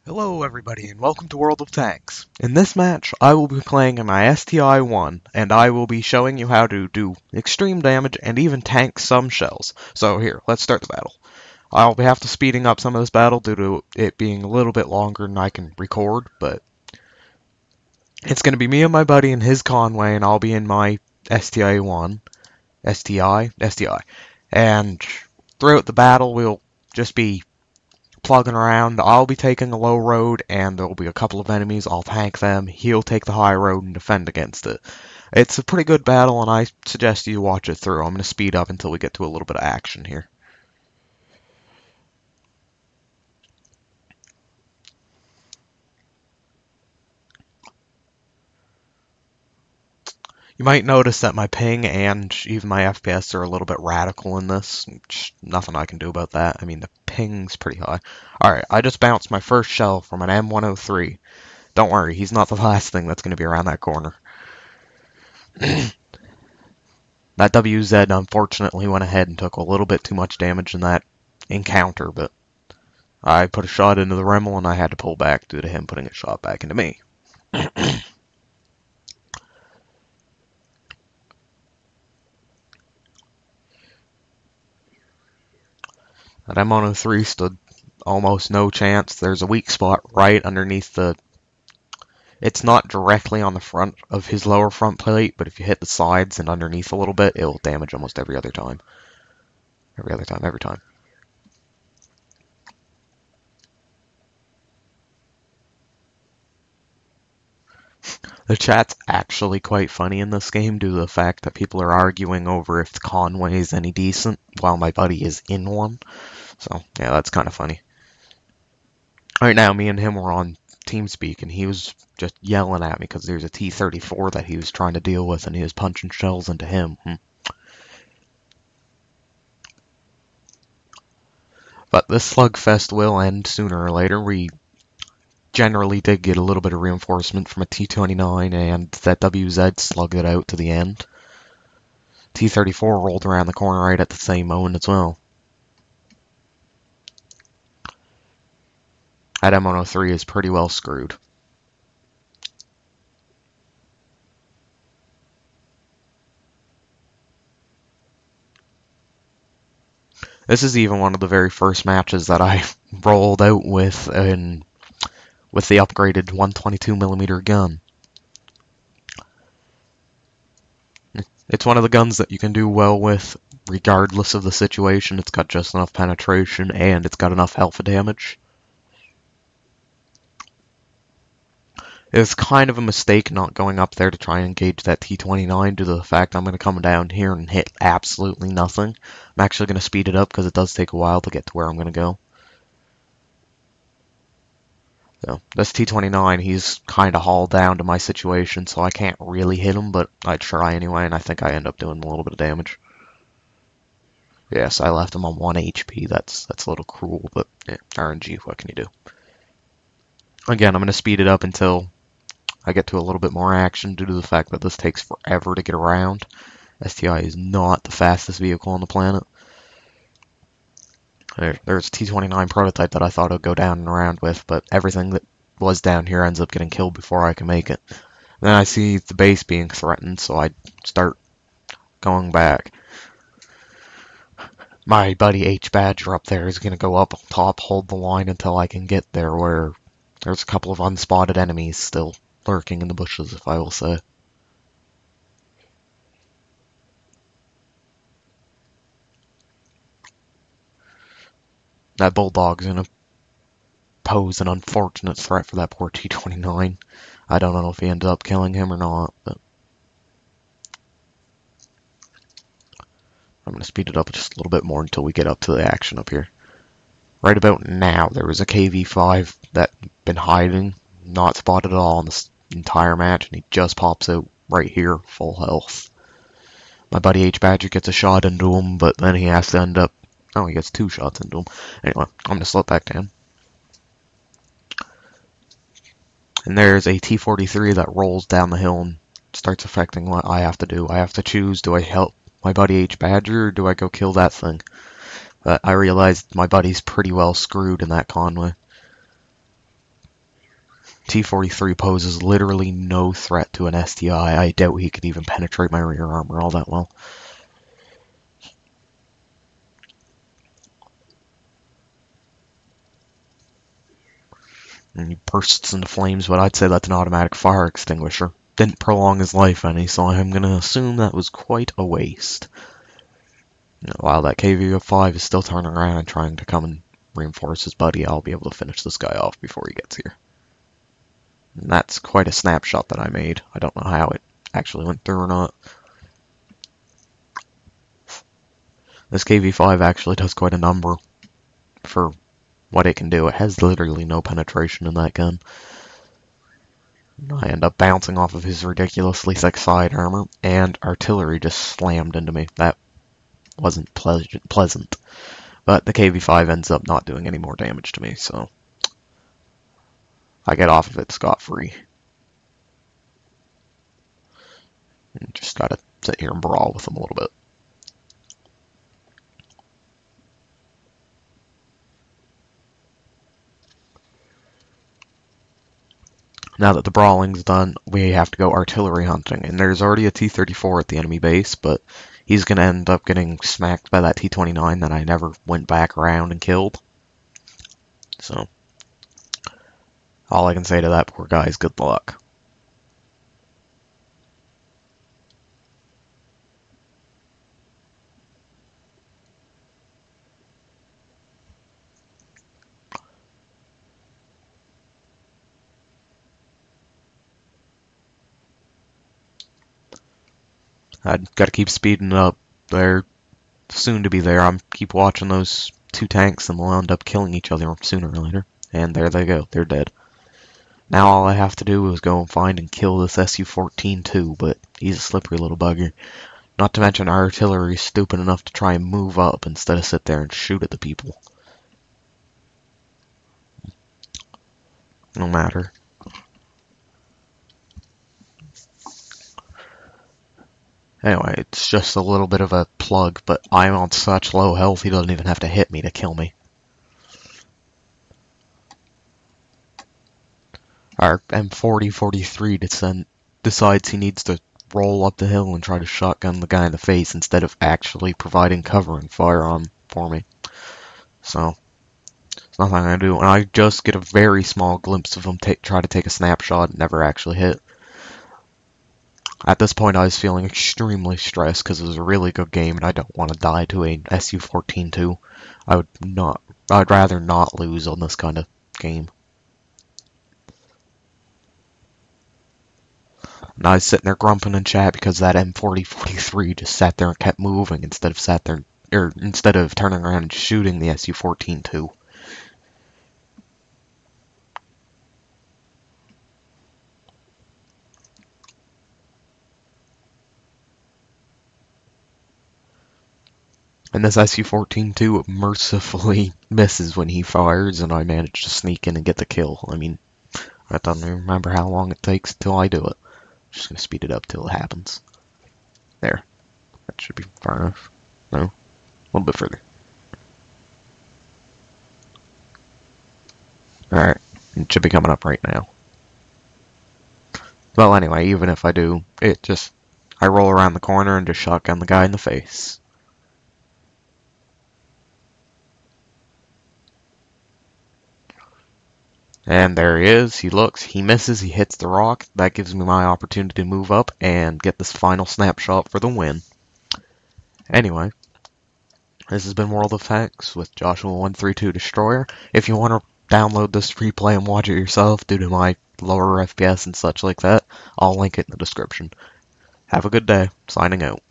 Hello everybody and welcome to World of Tanks. In this match, I will be playing in my STI-1, and I will be showing you how to do extreme damage and even tank some shells. So here, let's start the battle. I'll have to speeding up some of this battle due to it being a little bit longer than I can record, but it's going to be me and my buddy in his Conway, and I'll be in my STI-1. STI. And throughout the battle, we'll just be plugging around. I'll be taking a low road, and there'll be a couple of enemies. I'll tank them. He'll take the high road and defend against it. It's a pretty good battle, and I suggest you watch it through. I'm going to speed up until we get to a little bit of action here. You might notice that my ping and even my FPS are a little bit radical in this. Nothing I can do about that. I mean, the ping's pretty high. Alright, I just bounced my first shell from an M103. Don't worry, he's not the last thing that's going to be around that corner. That WZ unfortunately went ahead and took a little bit too much damage in that encounter, but I put a shot into the Rimmel and I had to pull back due to him putting a shot back into me. That M103 stood almost no chance. There's a weak spot right underneath the... It's not directly on the front of his lower front plate, but if you hit the sides and underneath a little bit, it will damage almost every other time. Every time. The chat's actually quite funny in this game due to the fact that people are arguing over if Conway is any decent while my buddy is in one. So, yeah, that's kind of funny. Right now, me and him were on TeamSpeak, and he was just yelling at me because there's a T-34 that he was trying to deal with, and he was punching shells into him. But this slugfest will end sooner or later. We generally did get a little bit of reinforcement from a T-29, and that WZ slugged it out to the end. T-34 rolled around the corner right at the same moment as well. That M103 is pretty well screwed. This is even one of the very first matches that I rolled out with the upgraded 122mm gun. It's one of the guns that you can do well with regardless of the situation. It's got just enough penetration and it's got enough alpha damage. It was kind of a mistake not going up there to try and engage that T-29 due to the fact I'm going to come down here and hit absolutely nothing. I'm actually going to speed it up because it does take a while to get to where I'm going to go. So, this T-29, he's kind of hauled down to my situation, so I can't really hit him, but I'd try anyway, and I think I end up doing a little bit of damage. Yes, I left him on 1 HP. That's a little cruel, but yeah, RNG, what can you do? Again, I'm going to speed it up until I get to a little bit more action due to the fact that this takes forever to get around. STI is not the fastest vehicle on the planet. There's a T-29 prototype that I thought I'd go down and around with, but everything that was down here ends up getting killed before I can make it. Then I see the base being threatened, so I start going back. My buddy H Badger up there is going to go up top, hold the line until I can get there, where there's a couple of unspotted enemies still lurking in the bushes, if I will say. That Bulldog's going to pose an unfortunate threat for that poor T-29. I don't know if he ended up killing him or not, but I'm going to speed it up just a little bit more until we get up to the action up here. Right about now, there was a KV-5 that been hiding, not spotted at all in this entire match, and he just pops out right here, full health. My buddy H Badger gets a shot into him, but then he has to end up... Oh, he gets 2 shots into him. Anyway, I'm going to slow it back down. And there's a T-43 that rolls down the hill and starts affecting what I have to do. I have to choose, do I help my buddy H Badger or do I go kill that thing? But I realized my buddy's pretty well screwed in that Conway. T-43 poses literally no threat to an STI. I doubt he could even penetrate my rear armor all that well. And he bursts into flames, but I'd say that's an automatic fire extinguisher. Didn't prolong his life any, so I'm going to assume that was quite a waste. While that KV-5 is still turning around and trying to come and reinforce his buddy, I'll be able to finish this guy off before he gets here. And that's quite a snapshot that I made. I don't know how it actually went through or not. This KV-5 actually does quite a number for what it can do. It has literally no penetration in that gun. I end up bouncing off of his ridiculously thick side armor, and artillery just slammed into me. That wasn't pleasant. But the KV-5 ends up not doing any more damage to me, so I get off of it scot-free. Just gotta sit here and brawl with him a little bit. Now that the brawling's done, we have to go artillery hunting, and there's already a T-34 at the enemy base, but he's going to end up getting smacked by that T-29 that I never went back around and killed. So, all I can say to that poor guy is good luck. I've got to keep speeding up. They're soon to be there. I'm keep watching those two tanks, and they'll end up killing each other sooner or later. And there they go. They're dead. Now all I have to do is go and find and kill this Su-14 too, but he's a slippery little bugger. Not to mention our artillery is stupid enough to try and move up instead of sit there and shoot at the people. No matter. Anyway, it's just a little bit of a plug, but I'm on such low health he doesn't even have to hit me to kill me. Our M40-43 decides he needs to roll up the hill and try to shotgun the guy in the face instead of actually providing cover and fire on for me. So, there's nothing I'm going to do. And I just get a very small glimpse of him try to take a snapshot and never actually hit. At this point, I was feeling extremely stressed because it was a really good game, and I don't want to die to a Su-14 too. I'd rather not lose on this kind of game. And I was sitting there grumping in chat because that M40-43 just sat there and kept moving instead of turning around and shooting the Su-14 too. And this Su-14 too mercifully misses when he fires, and I manage to sneak in and get the kill. I mean, I don't even remember how long it takes until I do it. I'm just going to speed it up till it happens. There. That should be far enough. No? A little bit further. Alright. It should be coming up right now. Well, anyway, even if I do, I roll around the corner and just shotgun the guy in the face. And there he is, he looks, he misses, he hits the rock. That gives me my opportunity to move up and get this final snapshot for the win. Anyway, this has been World of Tanks with Joshua 132 Destroyer. If you want to download this replay and watch it yourself due to my lower FPS and such like that, I'll link it in the description. Have a good day. Signing out.